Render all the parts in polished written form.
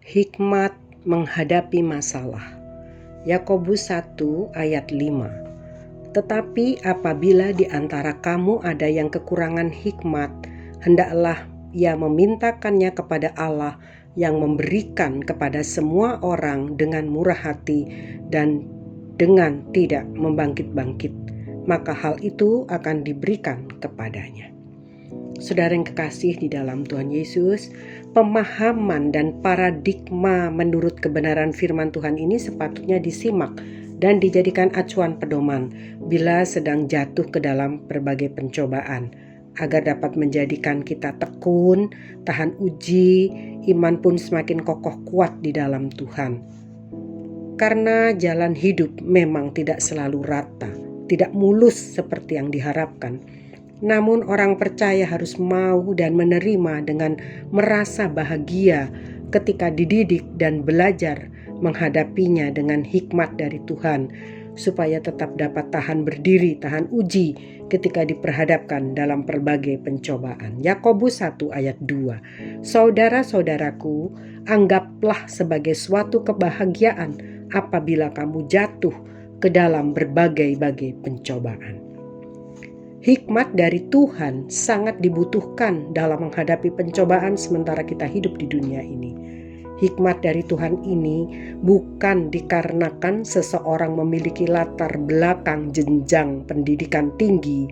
Hikmat menghadapi masalah. Yakobus 1 ayat 5. Tetapi apabila di antara kamu ada yang kekurangan hikmat, hendaklah ia memintakannya kepada Allah yang memberikan kepada semua orang dengan murah hati dan dengan tidak membangkit-bangkit, maka hal itu akan diberikan kepadanya. Saudara yang kekasih di dalam Tuhan Yesus, pemahaman dan paradigma menurut kebenaran firman Tuhan ini sepatutnya disimak dan dijadikan acuan pedoman bila sedang jatuh ke dalam berbagai pencobaan, agar dapat menjadikan kita tekun, tahan uji, iman pun semakin kokoh kuat di dalam Tuhan. Karena jalan hidup memang tidak selalu rata, tidak mulus seperti yang diharapkan. Namun orang percaya harus mau dan menerima dengan merasa bahagia ketika dididik dan belajar menghadapinya dengan hikmat dari Tuhan, supaya tetap dapat tahan berdiri, tahan uji ketika diperhadapkan dalam berbagai pencobaan. Yakobus 1 ayat 2. Saudara-saudaraku, anggaplah sebagai suatu kebahagiaan apabila kamu jatuh ke dalam berbagai-bagai pencobaan. Hikmat dari Tuhan sangat dibutuhkan dalam menghadapi pencobaan sementara kita hidup di dunia ini. Hikmat dari Tuhan ini bukan dikarenakan seseorang memiliki latar belakang jenjang pendidikan tinggi,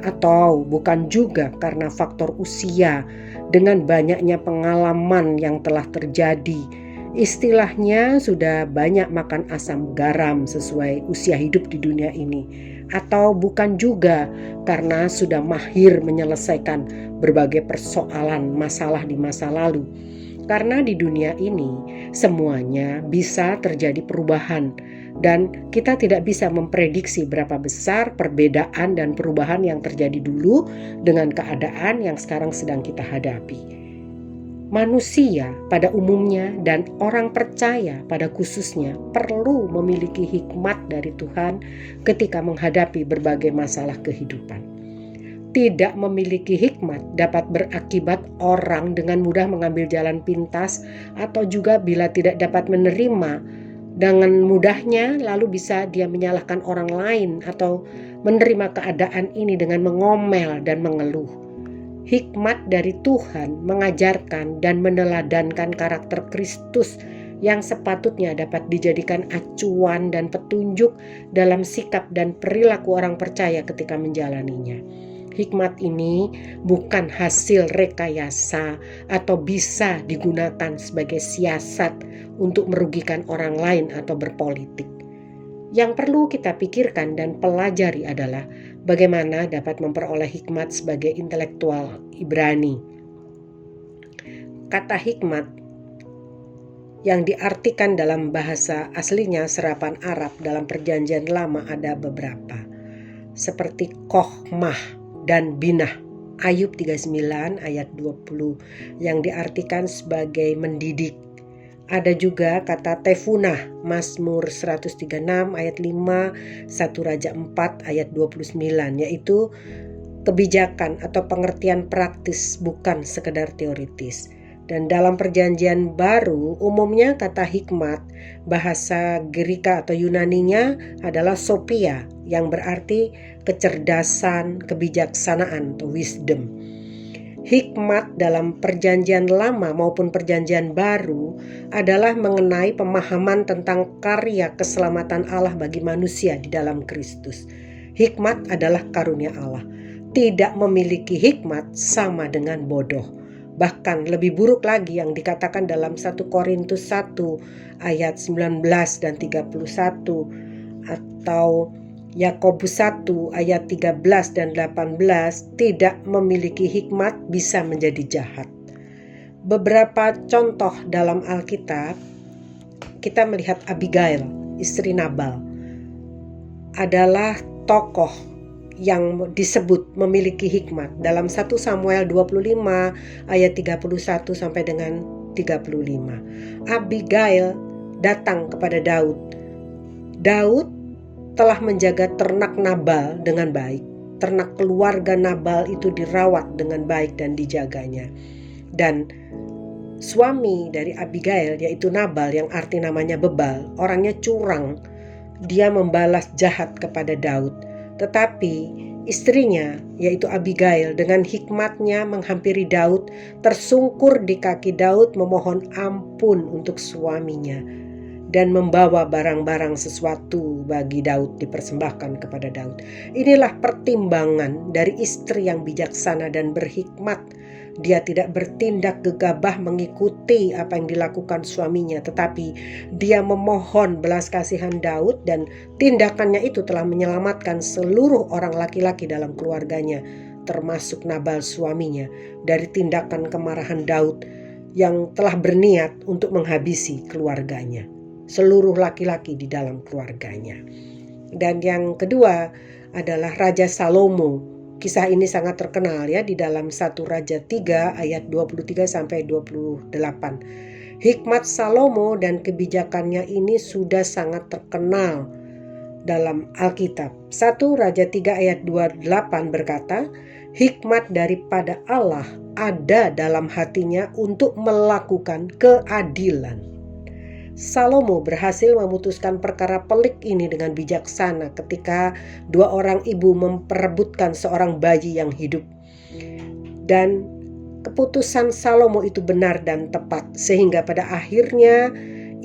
atau bukan juga karena faktor usia dengan banyaknya pengalaman yang telah terjadi. Istilahnya sudah banyak makan asam garam sesuai usia hidup di dunia ini. Atau bukan juga karena sudah mahir menyelesaikan berbagai persoalan masalah di masa lalu. Karena di dunia ini semuanya bisa terjadi perubahan dan kita tidak bisa memprediksi berapa besar perbedaan dan perubahan yang terjadi dulu dengan keadaan yang sekarang sedang kita hadapi. Manusia pada umumnya dan orang percaya pada khususnya perlu memiliki hikmat dari Tuhan ketika menghadapi berbagai masalah kehidupan. Tidak memiliki hikmat dapat berakibat orang dengan mudah mengambil jalan pintas, atau juga bila tidak dapat menerima dengan mudahnya lalu bisa dia menyalahkan orang lain atau menerima keadaan ini dengan mengomel dan mengeluh. Hikmat dari Tuhan mengajarkan dan meneladankan karakter Kristus yang sepatutnya dapat dijadikan acuan dan petunjuk dalam sikap dan perilaku orang percaya ketika menjalaninya. Hikmat ini bukan hasil rekayasa atau bisa digunakan sebagai siasat untuk merugikan orang lain atau berpolitik. Yang perlu kita pikirkan dan pelajari adalah bagaimana dapat memperoleh hikmat sebagai intelektual Ibrani. Kata hikmat yang diartikan dalam bahasa aslinya serapan Arab dalam Perjanjian Lama ada beberapa, seperti kokhmah dan binah. Ayub 39 ayat 20 yang diartikan sebagai mendidik. Ada juga kata tefunah, Mazmur 136 ayat 5, 1 Raja 4 ayat 29, yaitu kebijakan atau pengertian praktis, bukan sekedar teoritis. Dan dalam Perjanjian Baru, umumnya kata hikmat, bahasa Gerika atau Yunaninya adalah sophia, yang berarti kecerdasan, kebijaksanaan atau wisdom. Hikmat dalam Perjanjian Lama maupun Perjanjian Baru adalah mengenai pemahaman tentang karya keselamatan Allah bagi manusia di dalam Kristus. Hikmat adalah karunia Allah. Tidak memiliki hikmat sama dengan bodoh. Bahkan lebih buruk lagi yang dikatakan dalam 1 Korintus 1 ayat 19 dan 31, atau Yakobus 1 ayat 13 dan 18, tidak memiliki hikmat bisa menjadi jahat. Beberapa contoh dalam Alkitab, kita melihat Abigail, istri Nabal, adalah tokoh yang disebut memiliki hikmat. Dalam 1 Samuel 25 ayat 31 sampai dengan 35. Abigail datang kepada Daud. Daud telah menjaga ternak Nabal dengan baik. Ternak keluarga Nabal itu dirawat dengan baik dan dijaganya. Dan suami dari Abigail, yaitu Nabal yang arti namanya bebal, orangnya curang. Dia membalas jahat kepada Daud. Tetapi istrinya, yaitu Abigail, dengan hikmatnya menghampiri Daud, tersungkur di kaki Daud memohon ampun untuk suaminya, dan membawa barang-barang sesuatu bagi Daud dipersembahkan kepada Daud. Inilah pertimbangan dari istri yang bijaksana dan berhikmat. Dia tidak bertindak gegabah mengikuti apa yang dilakukan suaminya, tetapi dia memohon belas kasihan Daud, dan tindakannya itu telah menyelamatkan seluruh orang laki-laki dalam keluarganya, termasuk Nabal suaminya, dari tindakan kemarahan Daud yang telah berniat untuk menghabisi keluarganya, seluruh laki-laki di dalam keluarganya. Dan yang kedua adalah Raja Salomo. Kisah ini sangat terkenal ya di dalam 1 Raja 3 ayat 23 sampai 28. Hikmat Salomo dan kebijakannya ini sudah sangat terkenal dalam Alkitab. 1 Raja 3 ayat 28 berkata, hikmat daripada Allah ada dalam hatinya untuk melakukan keadilan. Salomo berhasil memutuskan perkara pelik ini dengan bijaksana ketika dua orang ibu memperebutkan seorang bayi yang hidup. Dan keputusan Salomo itu benar dan tepat, sehingga pada akhirnya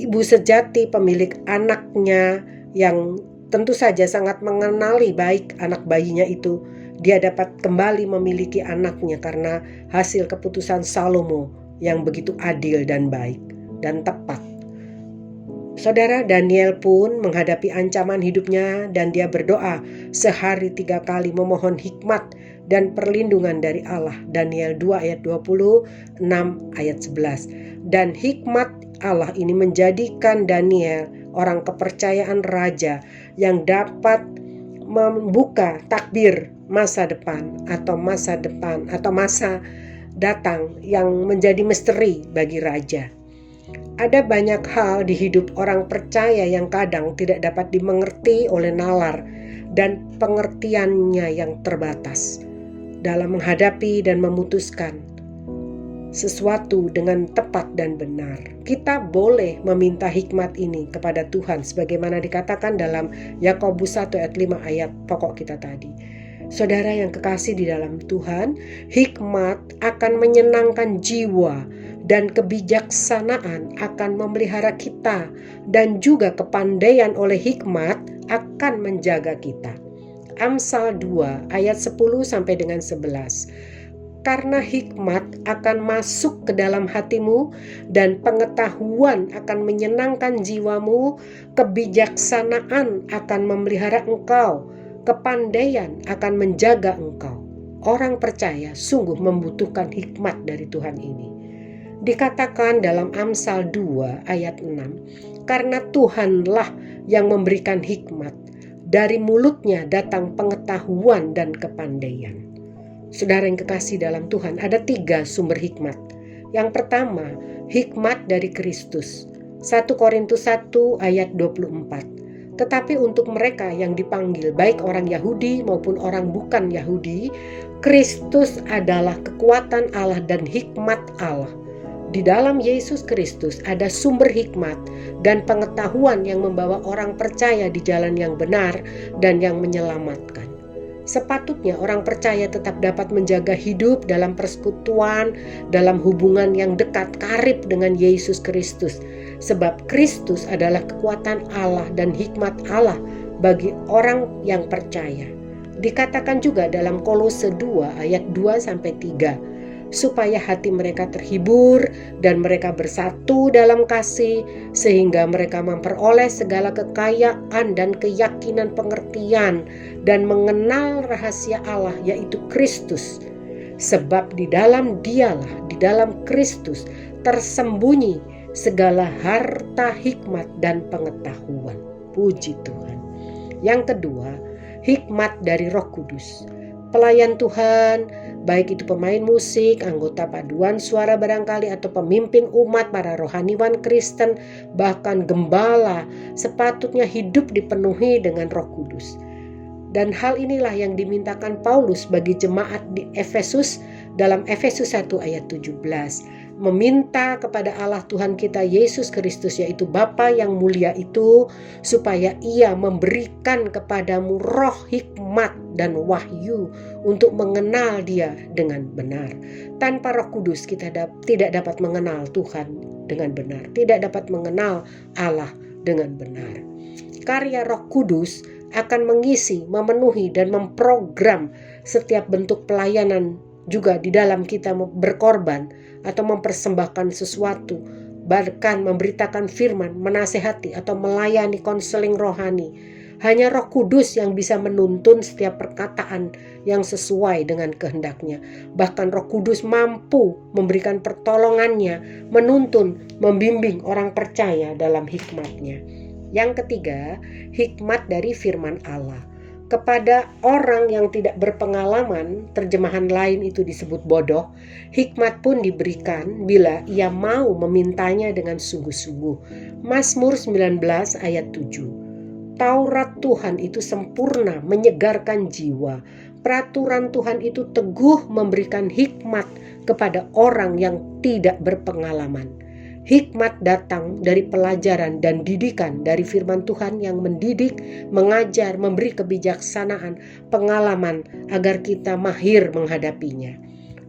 ibu sejati pemilik anaknya yang tentu saja sangat mengenali baik anak bayinya itu, dia dapat kembali memiliki anaknya karena hasil keputusan Salomo yang begitu adil dan baik dan tepat. Saudara, Daniel pun menghadapi ancaman hidupnya dan dia berdoa sehari 3 kali memohon hikmat dan perlindungan dari Allah. Daniel 2 ayat 20, 6 ayat 11. Dan hikmat Allah ini menjadikan Daniel orang kepercayaan raja yang dapat membuka takbir masa depan atau masa datang yang menjadi misteri bagi raja. Ada banyak hal di hidup orang percaya yang kadang tidak dapat dimengerti oleh nalar dan pengertiannya yang terbatas. Dalam menghadapi dan memutuskan sesuatu dengan tepat dan benar, kita boleh meminta hikmat ini kepada Tuhan sebagaimana dikatakan dalam Yakobus 1 ayat 5 ayat pokok kita tadi. Saudara yang kekasih di dalam Tuhan, hikmat akan menyenangkan jiwa dan kebijaksanaan akan memelihara kita, dan juga kepandaian oleh hikmat akan menjaga kita. Amsal 2 ayat 10 sampai dengan 11. Karena hikmat akan masuk ke dalam hatimu dan pengetahuan akan menyenangkan jiwamu, kebijaksanaan akan memelihara engkau, kepandaian akan menjaga engkau. Orang percaya sungguh membutuhkan hikmat dari Tuhan ini. Dikatakan dalam Amsal 2 ayat 6, karena Tuhanlah yang memberikan hikmat, dari mulutnya datang pengetahuan dan kepandaian. Saudara yang kekasih dalam Tuhan, ada 3 sumber hikmat. Yang pertama, hikmat dari Kristus. 1 Korintus 1 ayat 24. Tetapi untuk mereka yang dipanggil, baik orang Yahudi maupun orang bukan Yahudi, Kristus adalah kekuatan Allah dan hikmat Allah. Di dalam Yesus Kristus ada sumber hikmat dan pengetahuan yang membawa orang percaya di jalan yang benar dan yang menyelamatkan. Sepatutnya orang percaya tetap dapat menjaga hidup dalam persekutuan, dalam hubungan yang dekat karib dengan Yesus Kristus. Sebab Kristus adalah kekuatan Allah dan hikmat Allah bagi orang yang percaya. Dikatakan juga dalam Kolose 2 ayat 2-3. Supaya hati mereka terhibur dan mereka bersatu dalam kasih, sehingga mereka memperoleh segala kekayaan dan keyakinan pengertian dan mengenal rahasia Allah, yaitu Kristus. Sebab di dalam Dialah, di dalam Kristus tersembunyi segala harta hikmat dan pengetahuan. Puji Tuhan. Yang kedua, hikmat dari Roh Kudus. Pelayan Tuhan, baik itu pemain musik, anggota paduan suara barangkali, atau pemimpin umat, para rohaniwan Kristen, bahkan gembala, sepatutnya hidup dipenuhi dengan Roh Kudus. Dan hal inilah yang dimintakan Paulus bagi jemaat di Efesus dalam Efesus 1 ayat 17. meminta kepada Allah Tuhan kita Yesus Kristus, yaitu Bapa yang mulia itu, supaya Ia memberikan kepadamu roh hikmat dan wahyu untuk mengenal Dia dengan benar. Tanpa Roh Kudus kita tidak dapat mengenal Tuhan dengan benar, tidak dapat mengenal Allah dengan benar. Karya Roh Kudus akan mengisi, memenuhi, dan memprogram setiap bentuk pelayanan juga di dalam kita berkorban atau mempersembahkan sesuatu, bahkan memberitakan firman, menasehati, atau melayani konseling rohani. Hanya Roh Kudus yang bisa menuntun setiap perkataan yang sesuai dengan kehendaknya. Bahkan Roh Kudus mampu memberikan pertolongannya, menuntun, membimbing orang percaya dalam hikmatnya. Yang ketiga, hikmat dari firman Allah. Kepada orang yang tidak berpengalaman, terjemahan lain itu disebut bodoh, hikmat pun diberikan bila ia mau memintanya dengan sungguh-sungguh. Mazmur 19 ayat 7. Taurat Tuhan itu sempurna, menyegarkan jiwa. Peraturan Tuhan itu teguh, memberikan hikmat kepada orang yang tidak berpengalaman. Hikmat datang dari pelajaran dan didikan dari firman Tuhan yang mendidik, mengajar, memberi kebijaksanaan, pengalaman agar kita mahir menghadapinya.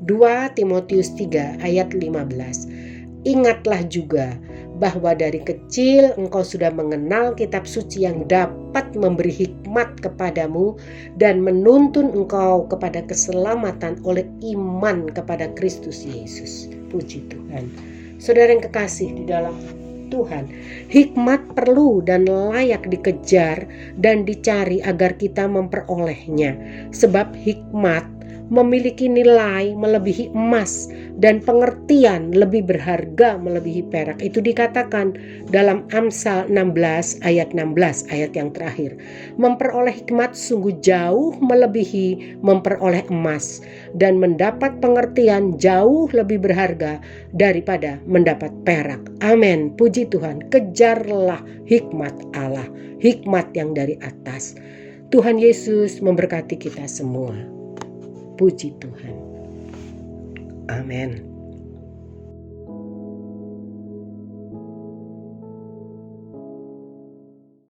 2 Timotius 3 ayat 15. Ingatlah juga bahwa dari kecil engkau sudah mengenal kitab suci yang dapat memberi hikmat kepadamu dan menuntun engkau kepada keselamatan oleh iman kepada Kristus Yesus. Puji Tuhan. Saudara yang kekasih di dalam Tuhan, hikmat perlu dan layak dikejar dan dicari agar kita memperolehnya. Sebab hikmat memiliki nilai melebihi emas dan pengertian lebih berharga melebihi perak. Itu dikatakan dalam Amsal 16 ayat 16, ayat yang terakhir. Memperoleh hikmat sungguh jauh melebihi memperoleh emas, dan mendapat pengertian jauh lebih berharga daripada mendapat perak. Amin. Puji Tuhan. Kejarlah hikmat Allah, hikmat yang dari atas. Tuhan Yesus memberkati kita semua. Puji Tuhan. Amin.